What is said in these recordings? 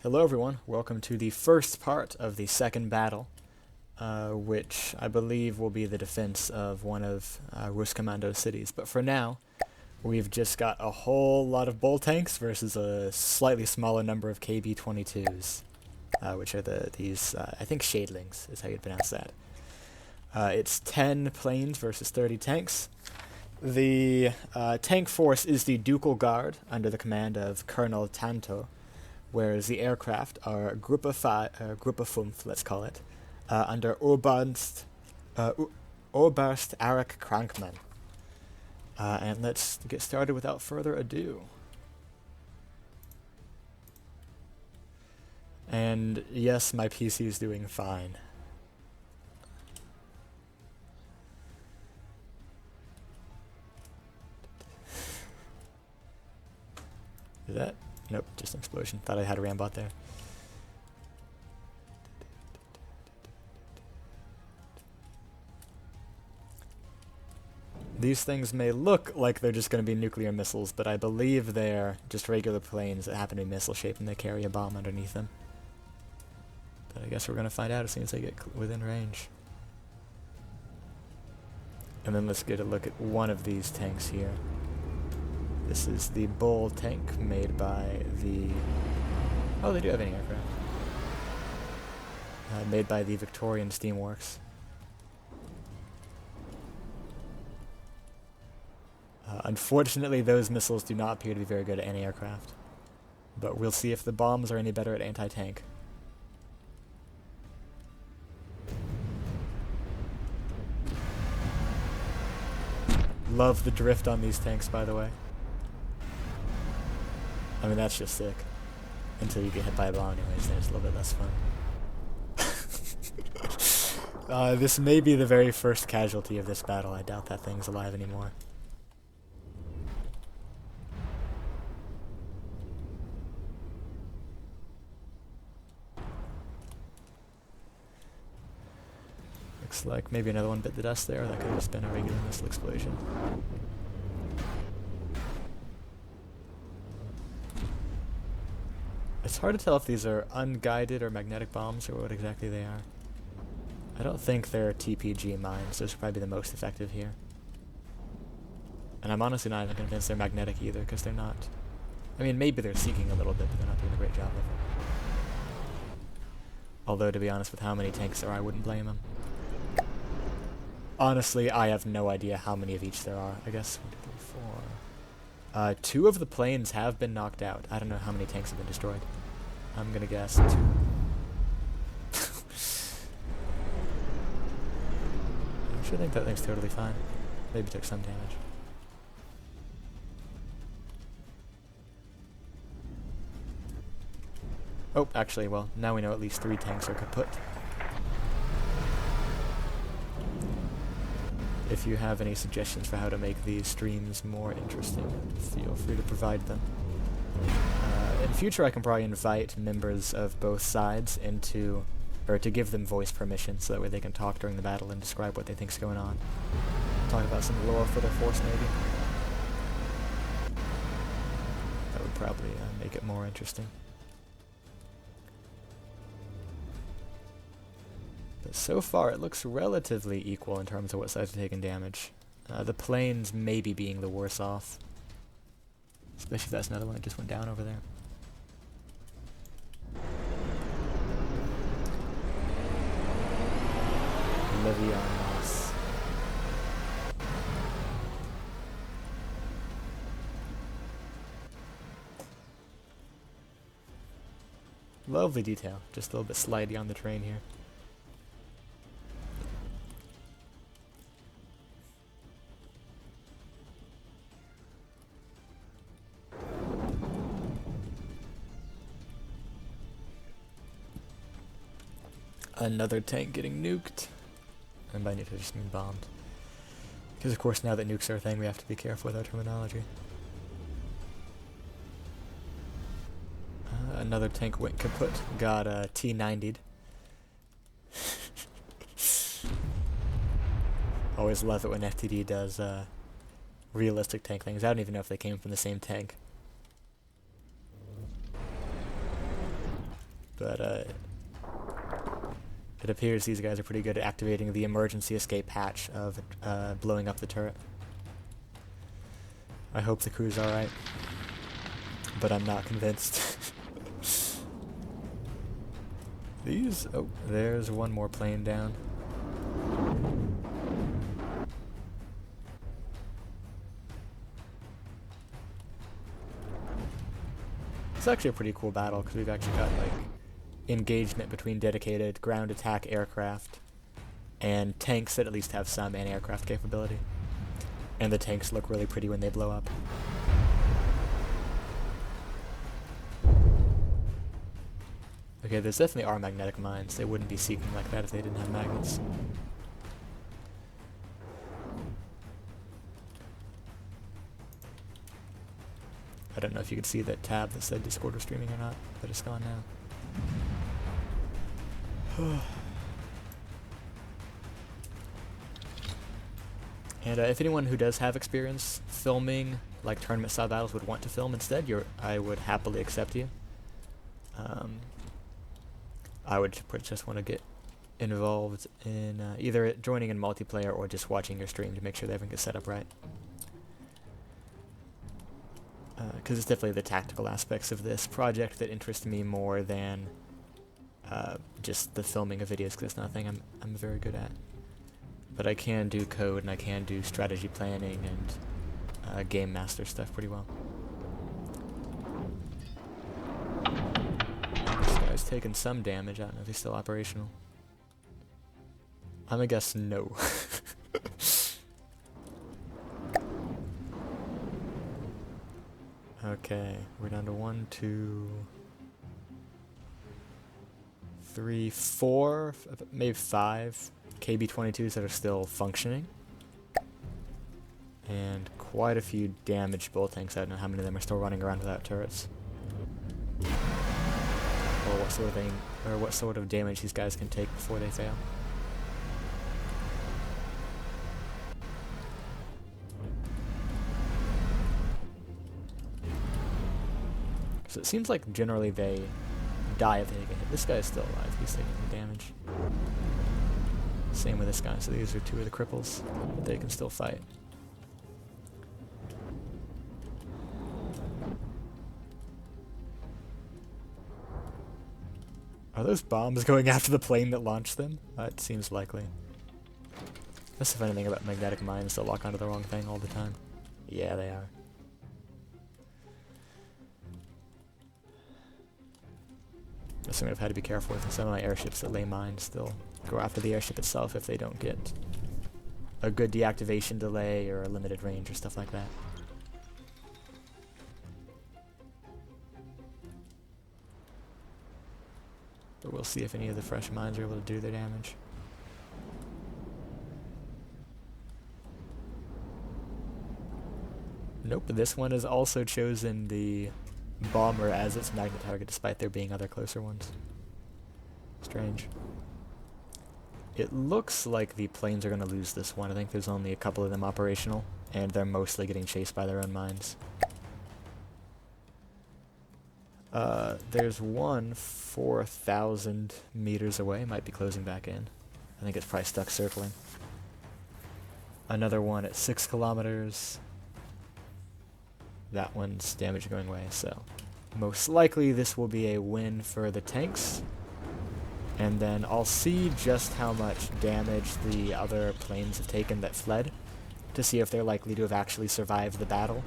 Hello everyone, welcome to the first part of the second battle, which I believe will be the defense of one of Ruskommando's cities. But for now, we've just got a whole lot of bull tanks versus a slightly smaller number of KB-22s, which are these, I think Shadlings is how you'd pronounce that. It's 10 planes versus 30 tanks. The tank force is the Ducal Guard under the command of Colonel Tanto, whereas the aircraft are Gruppe 5, let's call it, under Oberst Eric Krankmann. And let's get started without further ado. And yes, my PC is doing fine. Is that? Nope, just an explosion. Thought I had a rambot there. These things may look like they're just going to be nuclear missiles, but I believe they're just regular planes that happen to be missile-shaped and they carry a bomb underneath them. But I guess we're going to find out as soon as they get within range. And then let's get a look at one of these tanks here. This is the Bull tank made by the... Oh, they do have any aircraft. Made by the Victorian Steamworks. Unfortunately, those missiles do not appear to be very good at anti-aircraft. But we'll see if the bombs are any better at anti-tank. Love the drift on these tanks, by the way. I mean, that's just sick. Until you get hit by a bomb anyways, then it's a little bit less fun. This may be the very first casualty of this battle. I doubt that thing's alive anymore. Looks like maybe another one bit the dust there. That could have just been a regular missile explosion. It's hard to tell if these are unguided or magnetic bombs or what exactly they are. I don't think they're TPG mines. Those would probably be the most effective here. And I'm honestly not even convinced they're magnetic either, because they're not... I mean, maybe they're seeking a little bit, but they're not doing a great job of it. Although, to be honest, with how many tanks there are, I wouldn't blame them. Honestly, I have no idea how many of each there are. I guess 1, 2, 3, 4... 2 of the planes have been knocked out. I don't know how many tanks have been destroyed. I'm gonna guess 2. I actually think that thing's totally fine. Maybe took some damage. Oh, actually, well, now we know at least 3 tanks are kaput. If you have any suggestions for how to make these streams more interesting, feel free to provide them. In future, I can probably invite members of both sides into, or to give them voice permission, so that way they can talk during the battle and describe what they think's going on. Talk about some lore for their force, maybe. That would probably make it more interesting. But so far, it looks relatively equal in terms of what sides are taking damage. The planes maybe being the worse off. Especially if that's another one that just went down over there. Levianos. Lovely detail. Just a little bit slidey on the train here. Another tank getting nuked. And by nuked I just mean bombed. Because of course now that nukes are a thing we have to be careful with our terminology. Another tank went kaput. Got T-90'd. Always love it when FTD does realistic tank things. I don't even know if they came from the same tank. But it appears these guys are pretty good at activating the emergency escape hatch of blowing up the turret. I hope the crew's alright, but I'm not convinced. These... oh, there's one more plane down. It's actually a pretty cool battle, because we've actually got, like, engagement between dedicated ground attack aircraft and tanks that at least have some anti-aircraft capability. And the tanks look really pretty when they blow up. Okay, there's definitely are magnetic mines. They wouldn't be seeking like that if they didn't have magnets. I don't know if you could see that tab that said Discord was streaming or not, but it's gone now. And if anyone who does have experience filming, like tournament-style battles, would want to film instead, I would happily accept you. I would just want to get involved in either joining in multiplayer or just watching your stream to make sure that everything gets set up right. Because it's definitely the tactical aspects of this project that interest me more than just the filming of videos, because it's nothing I'm very good at. But I can do code and I can do strategy planning and game master stuff pretty well. This guy's taken some damage. I don't know if he's still operational. I'm gonna guess no. Okay, we're down to 1, 2, 3, 4, maybe 5 KB-22s that are still functioning. And quite a few damaged bull tanks. I don't know how many of them are still running around without turrets. Or what sort of damage these guys can take before they fail. So it seems like generally they die if they get hit. This guy's still alive. He's taking the damage. Same with this guy. So these are two of the cripples, but they can still fight. Are those bombs going after the plane that launched them? It seems likely. That's the funny thing about magnetic mines, they'll lock onto the wrong thing all the time. Yeah, they are. So I'm going to have to be careful with some of my airships that lay mines. They'll go after the airship itself if they don't get a good deactivation delay or a limited range or stuff like that. But we'll see if any of the fresh mines are able to do their damage. Nope, this one has also chosen the bomber as its magnet target despite there being other closer ones. Strange. It looks like the planes are going to lose this one. I think there's only a couple of them operational, and they're mostly getting chased by their own mines. There's one 4,000 meters away, might be closing back in. I think it's probably stuck circling. Another one at 6 kilometers. That one's damage going away, so most likely this will be a win for the tanks. And then I'll see just how much damage the other planes have taken that fled, to see if they're likely to have actually survived the battle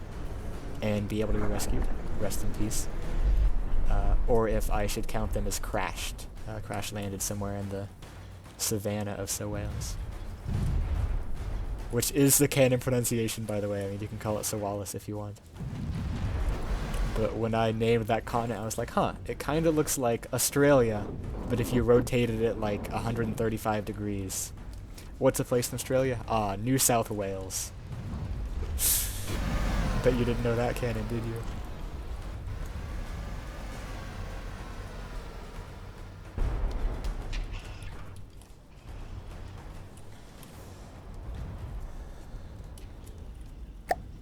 and be able to be rescued. Rest in peace. Or if I should count them as crashed. Crash landed somewhere in the savannah of Sowales. Which is the canon pronunciation, by the way. I mean, you can call it Sowales if you want. But when I named that continent, I was like, huh, it kind of looks like Australia, but if you rotated it like 135 degrees. What's a place in Australia? Ah, New South Wales. Bet you didn't know that canon, did you?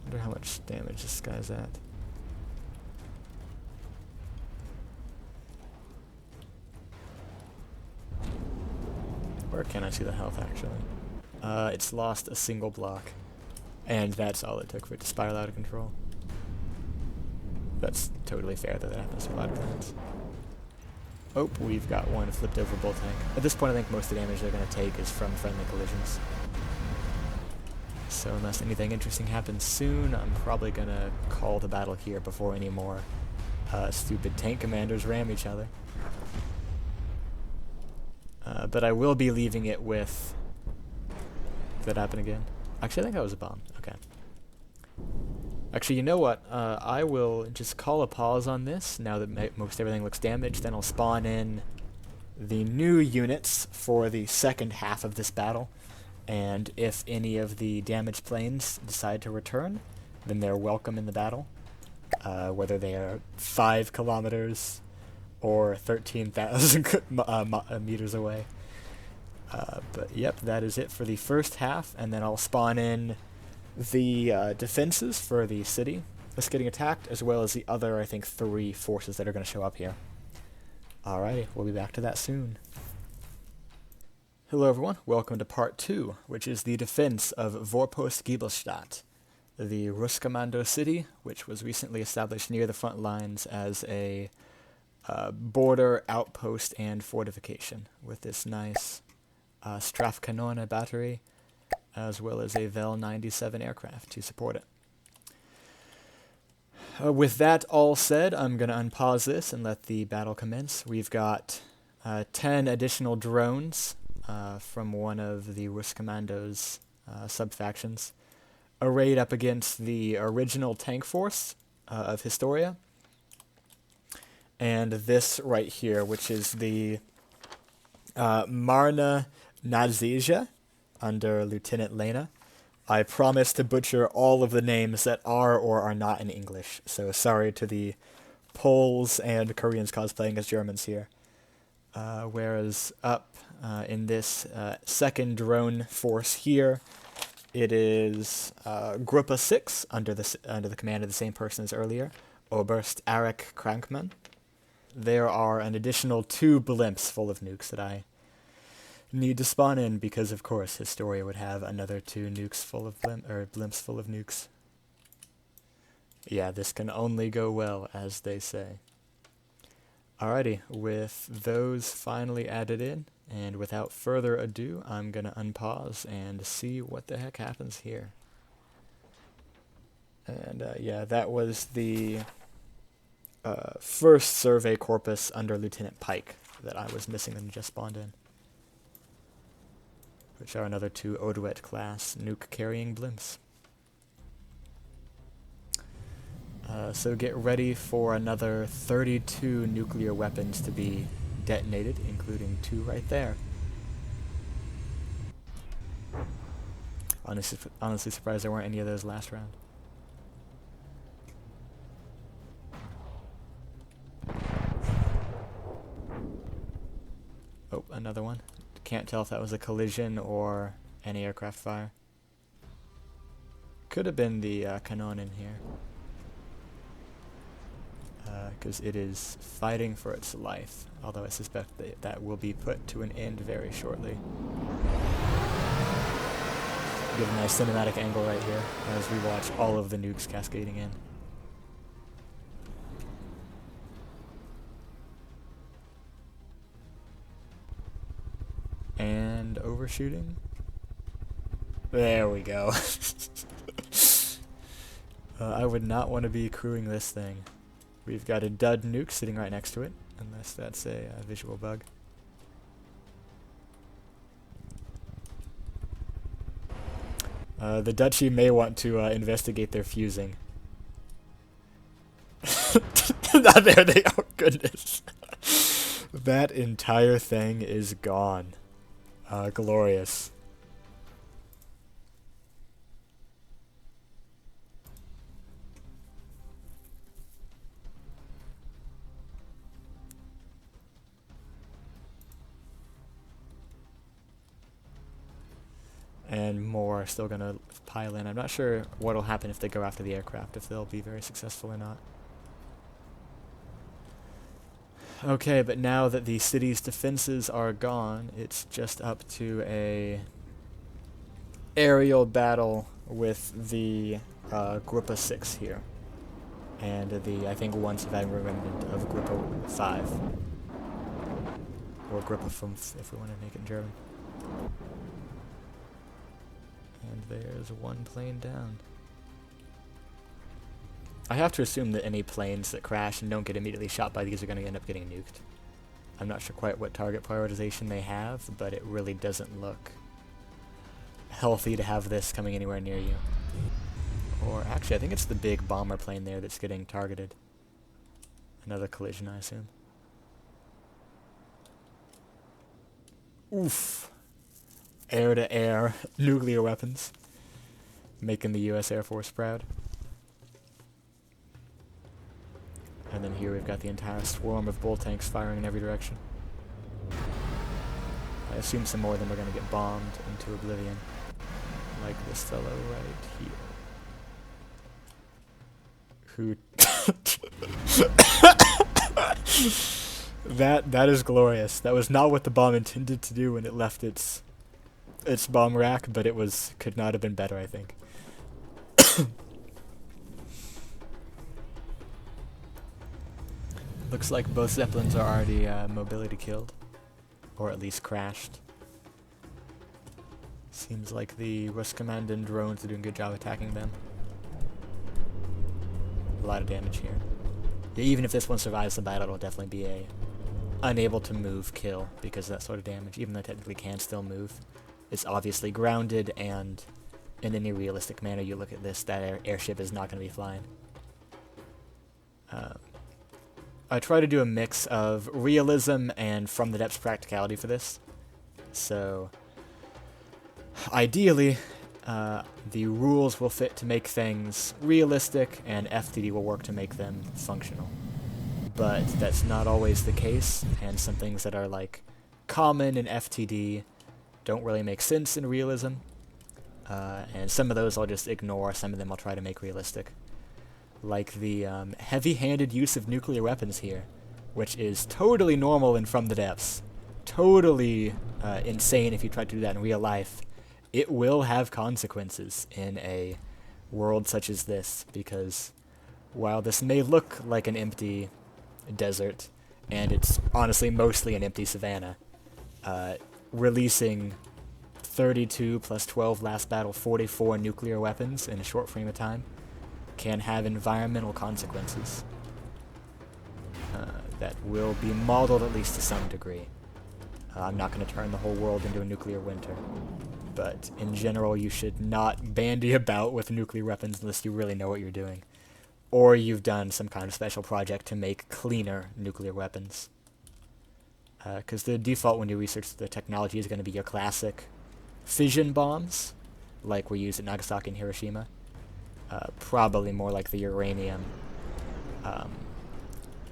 Wonder how much damage this guy's at. Where can I see the health, actually? It's lost a single block. And that's all it took for it to spiral out of control. That's totally fair that that happens to a lot of planets. Oh, we've got one flipped over bull tank. At this point, I think most of the damage they're going to take is from friendly collisions. So unless anything interesting happens soon, I'm probably going to call the battle here before any more stupid tank commanders ram each other. But I will be leaving it with... Did that happen again? Actually, I think that was a bomb. Okay. Actually, you know what? I will just call a pause on this now that most everything looks damaged. Then I'll spawn in the new units for the second half of this battle. And if any of the damaged planes decide to return, then they're welcome in the battle. Whether they are 5 kilometers or 13,000 meters away. But yep, that is it for the first half, and then I'll spawn in the defenses for the city that's getting attacked, as well as the other, I think, 3 forces that are going to show up here. Alrighty, we'll be back to that soon. Hello everyone, welcome to part 2, which is the defense of Vorpost Giebelstadt, the Ruskommando city, which was recently established near the front lines as a border outpost and fortification, with this nice Strafkanone battery, as well as a Vel 97 aircraft to support it. With that all said, I'm going to unpause this and let the battle commence. We've got 10 additional drones from one of the Ruskommando's sub-factions, arrayed up against the original tank force of Historia, and this right here, which is the Marna Nadzieja under Lieutenant Lena. I promise to butcher all of the names that are or are not in English, so sorry to the Poles and Koreans cosplaying as Germans here. Whereas up in this second drone force here, it is Gruppe 6 under the command of the same person as earlier, Oberst Eric Krankman. There are an additional 2 blimps full of nukes that I need to spawn in because, of course, Historia would have another 2 nukes full of blimps full of nukes. Yeah, this can only go well, as they say. Alrighty, with those finally added in, and without further ado, I'm gonna unpause and see what the heck happens here. And yeah, that was the first Survey Korpus under Lieutenant Pike that I was missing and just spawned in, which are another 2 Oduet class nuke-carrying blimps. So get ready for another 32 nuclear weapons to be detonated, including 2 right there. Honestly surprised there weren't any of those last round. Oh, another one. Can't tell if that was a collision or any aircraft fire. Could have been the Canon in here. Because it is fighting for its life, although I suspect that that will be put to an end very shortly. Get a nice cinematic angle right here as we watch all of the nukes cascading in. And overshooting. There we go. I would not want to be crewing this thing. We've got a dud nuke sitting right next to it, unless that's a visual bug. The Duchy may want to investigate their fusing. There they are, goodness. That entire thing is gone. Glorious. And more are still going to pile in. I'm not sure what will happen if they go after the aircraft, if they'll be very successful or not. Okay, but now that the city's defenses are gone, it's just up to a aerial battle with the Gruppe 6 here. And the, I think, one surviving remnant of Gruppe 5. Or Gruppe 5, if we want to make it in German. And there's one plane down. I have to assume that any planes that crash and don't get immediately shot by these are going to end up getting nuked. I'm not sure quite what target prioritization they have, but it really doesn't look healthy to have this coming anywhere near you. Or actually, I think it's the big bomber plane there that's getting targeted. Another collision, I assume. Oof. Air-to-air nuclear weapons. Making the US Air Force proud. And then here we've got the entire swarm of bull tanks firing in every direction. I assume some more of them are going to get bombed into oblivion. Like this fellow right here. Who... That is glorious. That was not what the bomb intended to do when it left its bomb rack, but it could not have been better, I think. Looks like both Zeppelins are already mobility killed. Or at least crashed. Seems like the Ruskommando drones are doing a good job attacking them. A lot of damage here. Yeah, even if this one survives the battle, it'll definitely be a unable to move kill because of that sort of damage, even though it technically can still move. It's obviously grounded, and in any realistic manner you look at this, that airship is not going to be flying. I try to do a mix of realism and from the depths practicality for this. So, ideally, the rules will fit to make things realistic, and FTD will work to make them functional. But that's not always the case, and some things that are like common in FTD don't really make sense in realism. And some of those I'll just ignore, some of them I'll try to make realistic. Like the heavy-handed use of nuclear weapons here, which is totally normal in From the Depths. Totally insane if you try to do that in real life. It will have consequences in a world such as this, because while this may look like an empty desert, and it's honestly mostly an empty savannah, releasing 32 plus 12 last battle 44 nuclear weapons in a short frame of time can have environmental consequences that will be modeled at least to some degree. I'm not going to turn the whole world into a nuclear winter, but in general you should not bandy about with nuclear weapons unless you really know what you're doing, or you've done some kind of special project to make cleaner nuclear weapons. Because the default when you research the technology is going to be your classic fission bombs, like we used at Nagasaki and Hiroshima. Probably more like the uranium,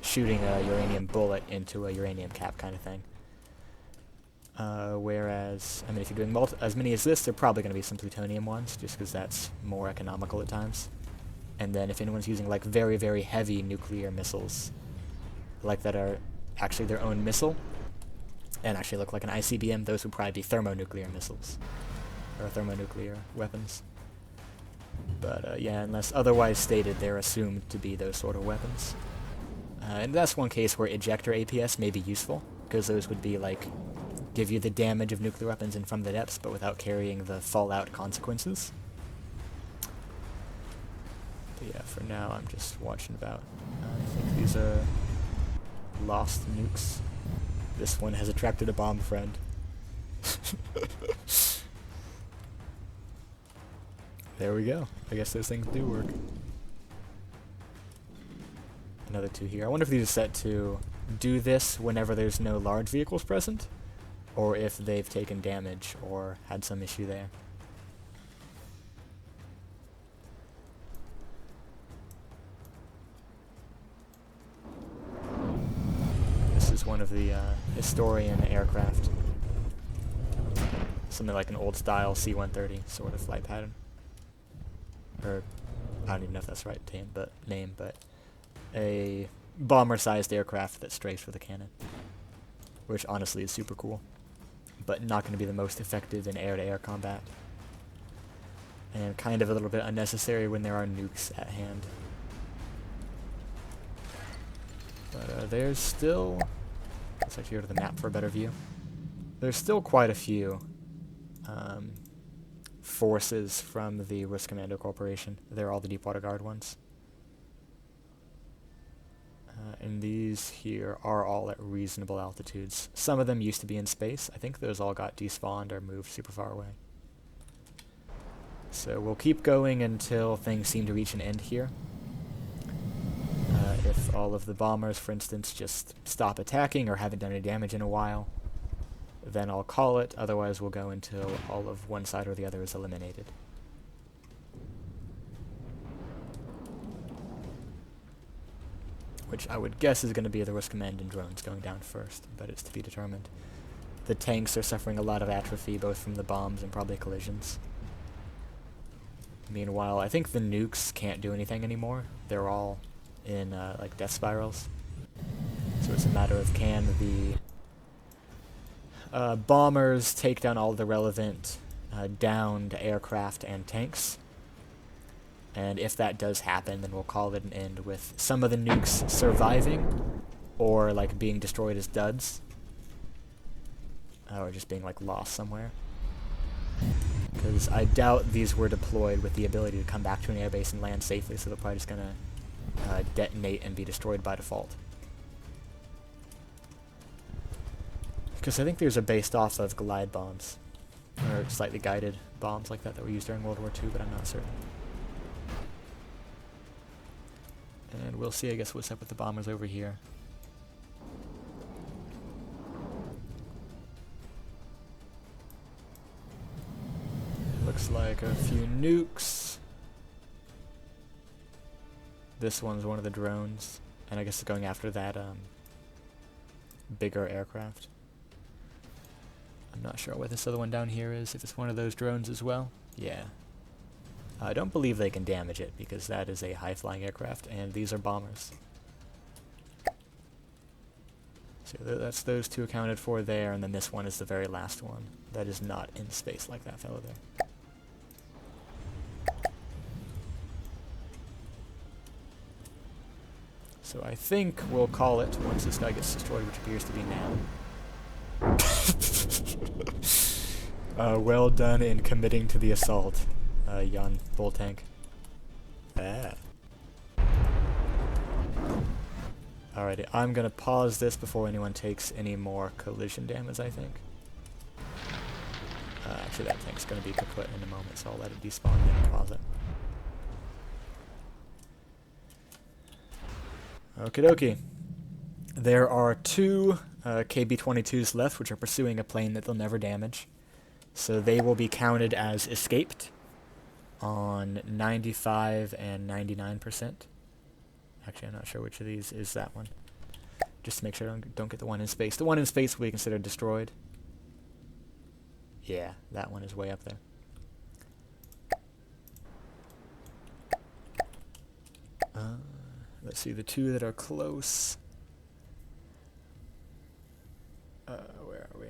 shooting a uranium bullet into a uranium cap kind of thing. Whereas, I mean, if you're doing as many as this, they're probably going to be some plutonium ones, just because that's more economical at times. And then if anyone's using like very, very heavy nuclear missiles, like that are actually their own missile, and actually look like an ICBM, those would probably be thermonuclear missiles, or thermonuclear weapons. But yeah, unless otherwise stated, they're assumed to be those sort of weapons. And that's one case where ejector APS may be useful, because those would be like, give you the damage of nuclear weapons in From the Depths, but without carrying the fallout consequences. But yeah, for now I'm just watching about. I think these are lost nukes. This one has attracted a bomb friend. There we go. I guess those things do work. Another two here. I wonder if these are set to do this whenever there's no large vehicles present, or if they've taken damage or had some issue there. This is one of the Historian aircraft. Something like an old style C-130 sort of flight pattern. Or, I don't even know if that's the right name, but a bomber-sized aircraft that strays for the cannon, which honestly is super cool, but not going to be the most effective in air-to-air combat, and kind of a little bit unnecessary when there are nukes at hand. But there's still... Let's actually go to the map for a better view. There's still quite a few forces from the Ruskommando Corporation. They're all the Deepwater Guard ones. And these here are all at reasonable altitudes. Some of them used to be in space. I think those all got despawned or moved super far away. So we'll keep going until things seem to reach an end here. If all of the bombers, for instance, just stop attacking or haven't done any damage in a while, then I'll call it. Otherwise, we'll go until all of one side or the other is eliminated. Which I would guess is going to be the Ruskommando drones going down first, but it's to be determined. The tanks are suffering a lot of atrophy, both from the bombs and probably collisions. Meanwhile, I think the nukes can't do anything anymore. They're all in like death spirals. So it's a matter of can the bombers take down all the relevant downed aircraft and tanks. And if that does happen, then we'll call it an end with some of the nukes surviving or like being destroyed as duds. Or just being like lost somewhere. Because I doubt these were deployed with the ability to come back to an airbase and land safely, so they're probably just going to detonate and be destroyed by default. Because I think these are based off of glide bombs, or slightly guided bombs like that were used during World War II, but I'm not certain. And we'll see, I guess, what's up with the bombers over here. Looks like a few nukes. This one's one of the drones, and I guess it's going after that bigger aircraft. I'm not sure what this other one down here is, if it's one of those drones as well. Yeah. I don't believe they can damage it, because that is a high-flying aircraft, and these are bombers. So that's those two accounted for there, and then this one is the very last one. That is not in space like that fellow there. So I think we'll call it once this guy gets destroyed, which appears to be now. Well done in committing to the assault, Jan Bull Tank. Alrighty, I'm gonna pause this before anyone takes any more collision damage, I think. Actually, that tank's gonna be kaput in a moment, so I'll let it despawn and then pause it. Okie dokie. There are two KB-22s left, which are pursuing a plane that they'll never damage. So they will be counted as escaped on 95 and 99%. Actually, I'm not sure which of these is that one. Just to make sure I don't get the one in space. The one in space will be considered destroyed. Yeah, that one is way up there. Let's see, the two that are close. Where are we?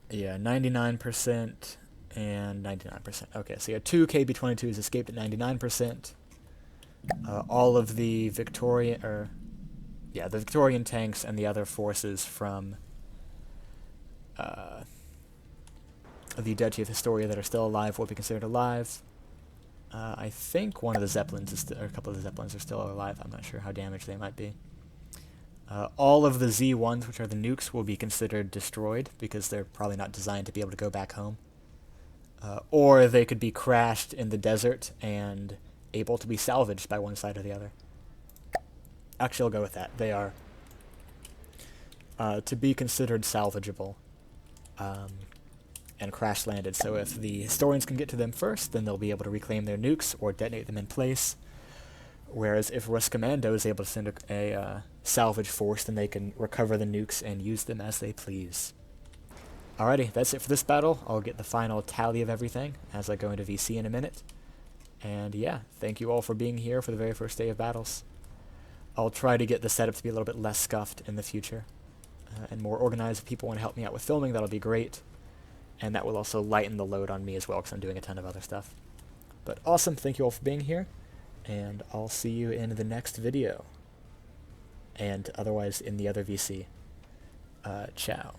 Yeah, 99% and 99%. Okay, so you have two KB-22s escaped at 99%. All of the Victorian, the Victorian tanks and the other forces from the Duchy of Historia that are still alive will be considered alive. I think one of the Zeppelins, or a couple of the Zeppelins are still alive. I'm not sure how damaged they might be. All of the Z-1s, which are the nukes, will be considered destroyed because they're probably not designed to be able to go back home. Or they could be crashed in the desert and able to be salvaged by one side or the other. Actually, I'll go with that. They are to be considered salvageable and crash-landed. So if the historians can get to them first, then they'll be able to reclaim their nukes or detonate them in place. Whereas if Ruskommando is able to send a salvage force, then they can recover the nukes and use them as they please. Alrighty, that's it for this battle. I'll get the final tally of everything as I go into VC in a minute. And yeah, thank you all for being here for the very first day of battles. I'll try to get the setup to be a little bit less scuffed in the future and more organized. If people want to help me out with filming, that'll be great. And that will also lighten the load on me as well, because I'm doing a ton of other stuff. But awesome, thank you all for being here, and I'll see you in the next video. And otherwise in the other VC. Ciao.